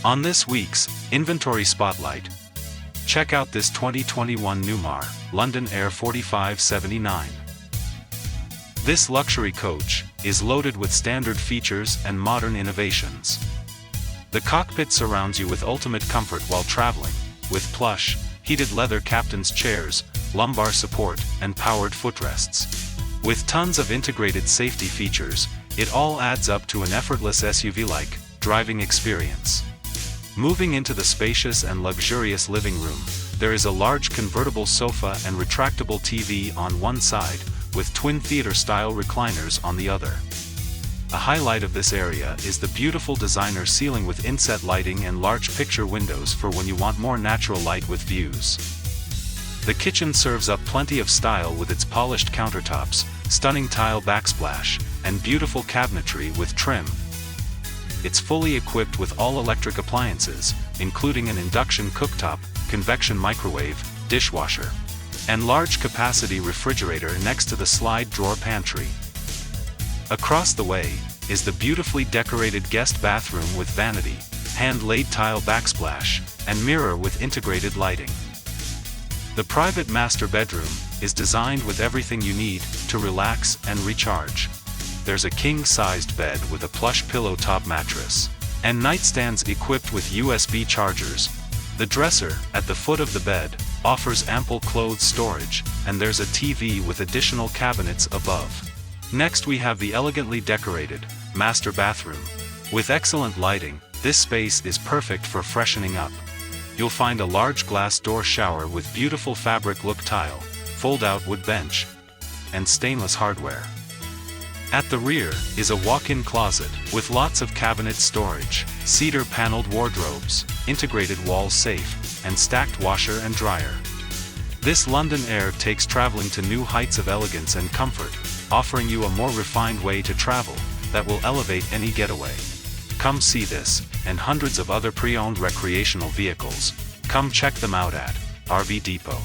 On this week's Inventory Spotlight, check out this 2021 Newmar London Aire 4579. This luxury coach is loaded with standard features and modern innovations. The cockpit surrounds you with ultimate comfort while traveling, with plush, heated leather captain's chairs, lumbar support, and powered footrests. With tons of integrated safety features, it all adds up to an effortless SUV-like driving experience. Moving into the spacious and luxurious living room, there is a large convertible sofa and retractable TV on one side, with twin theater-style recliners on the other. A highlight of this area is the beautiful designer ceiling with inset lighting and large picture windows for when you want more natural light with views. The kitchen serves up plenty of style with its polished countertops, stunning tile backsplash, and beautiful cabinetry with trim. It's fully equipped with all-electric appliances, including an induction cooktop, convection microwave, dishwasher, and large-capacity refrigerator next to the slide drawer pantry. Across the way is the beautifully decorated guest bathroom with vanity, hand-laid tile backsplash, and mirror with integrated lighting. The private master bedroom is designed with everything you need to relax and recharge. There's a king-sized bed with a plush pillow top mattress, and nightstands equipped with USB chargers. The dresser, at the foot of the bed, offers ample clothes storage, and there's a TV with additional cabinets above. Next we have the elegantly decorated master bathroom. With excellent lighting, this space is perfect for freshening up. You'll find a large glass door shower with beautiful fabric look tile, fold-out wood bench, and stainless hardware. At the rear is a walk-in closet with lots of cabinet storage, cedar-paneled wardrobes, integrated wall safe, and stacked washer and dryer. This London Aire takes traveling to new heights of elegance and comfort, offering you a more refined way to travel that will elevate any getaway. Come see this, and hundreds of other pre-owned recreational vehicles. Come check them out at RV Depot.